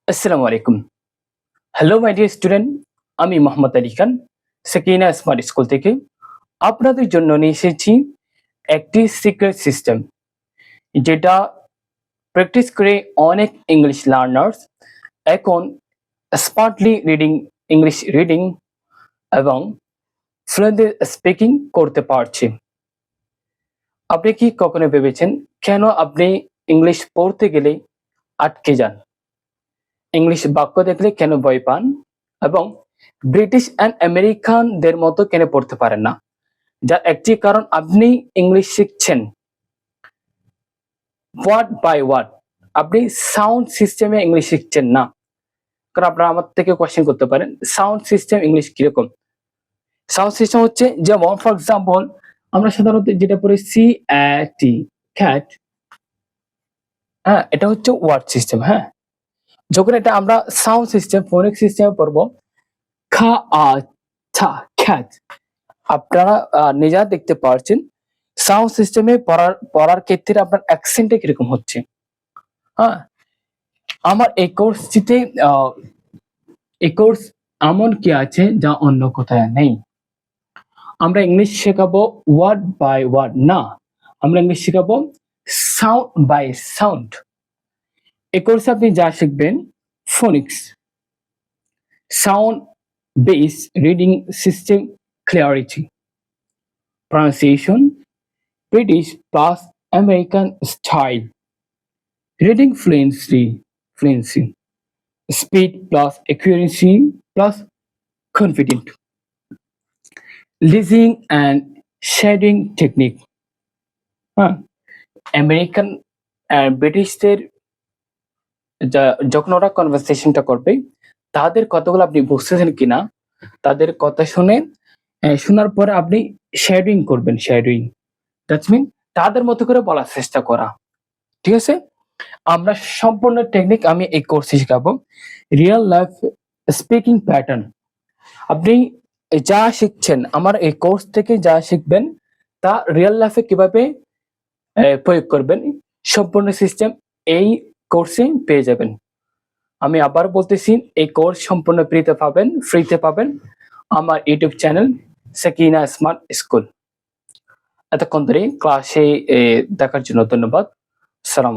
আসসালামু আলাইকুম। Hello my dear student, আমি মোহাম্মদ আলী খান, সাকিনা স্মার্ট স্কুল থেকে আপনাদের জন্য নিয়ে এসেছি একটি সিক্রেট সিস্টেম, যেটা প্র্যাকটিস করে অনেক ইংলিশ লার্নার্স এখন স্মার্টলি ইংলিশ রিডিং এবং ফ্লুয়েন্টলি স্পিকিং করতে পারছে। আপনি কি কখনো ভেবেছেন কেন আপনি ইংলিশ পড়তে গেলে আটকে যান? ইংলিশ বাক্য দেখলে কেন ভয় পান এবং ব্রিটিশ অ্যান্ড আমেরিকানদের মতো কেন পড়তে পারেন না? যার একটি কারণ, আপনি ইংলিশ শিখছেন ওয়ার্ড বাই ওয়ার্ড, আপনি সাউন্ড সিস্টেমে ইংলিশ শিখছেন না। কারণ আপনারা আমার থেকে কোয়েশ্চেন করতে পারেন, সাউন্ড সিস্টেম ইংলিশ কিরকম? সাউন্ড সিস্টেম হচ্ছে, যেমন ফর এক্সাম্পল আমরা সাধারণত যেটা পড়ি টি ক্যাট, হ্যাঁ, এটা হচ্ছে ওয়ার্ড সিস্টেম। হ্যাঁ, যখন এটা আমরা সাউন্ড সিস্টেম ফোনিক সিস্টেমে পড়বো, খা আ ছা খ্যাত, আপনারা নিজেরা দেখতে পাচ্ছেন সাউন্ড সিস্টেমে পড়ার ক্ষেত্রে আপনার অ্যাকসেন্টে কিরকম হচ্ছে। হ্যাঁ, আমার এই কোর্স এমন কি আছে যা অন্য কোথায় নেই। আমরা ইংলিশ শেখাবো ওয়ার্ড বাই ওয়ার্ড না, আমরা ইংলিশ শেখাবো সাউন্ড বাই সাউন্ড। এই কোর্সে আপনি যা শিখবেন Phoenix, sound base reading system, clarity, pronunciation, British plus American style, reading fluency, speed plus accuracy plus confident, listening and shading technique. হ্যাঁ, আমেরিকান ব্রিটিশদের যখন ওরা কনভারসেশনটা করবে, তাদের কথাগুলো আপনি বুঝতেছেন কিনা, তাদের কথা শোনার পরে আপনি শেডিং করবেন। শেডিং দ্যাটস মিন তাদের মতো করে বলার চেষ্টা করা। ঠিক আছে, আমরা সম্পূর্ণ টেকনিক আমি এই কোর্সে শেখাবো। রিয়েল লাইফ স্পিকিং প্যাটার্ন, আপনি যা শিখছেন আমার এই কোর্স থেকে যা শিখবেন তা রিয়েল লাইফে কিভাবে প্রয়োগ করবেন, সম্পূর্ণ সিস্টেম এই কোর্সে পেয়ে যাবেন। আমি আবার বলতেছি, এই কোর্স সম্পূর্ণ ফ্রিতে পাবেন আমার YouTube channel Sakina smart school. এতক্ষণ ধরে ক্লাসে দেখার জন্য ধন্যবাদ। সালাম।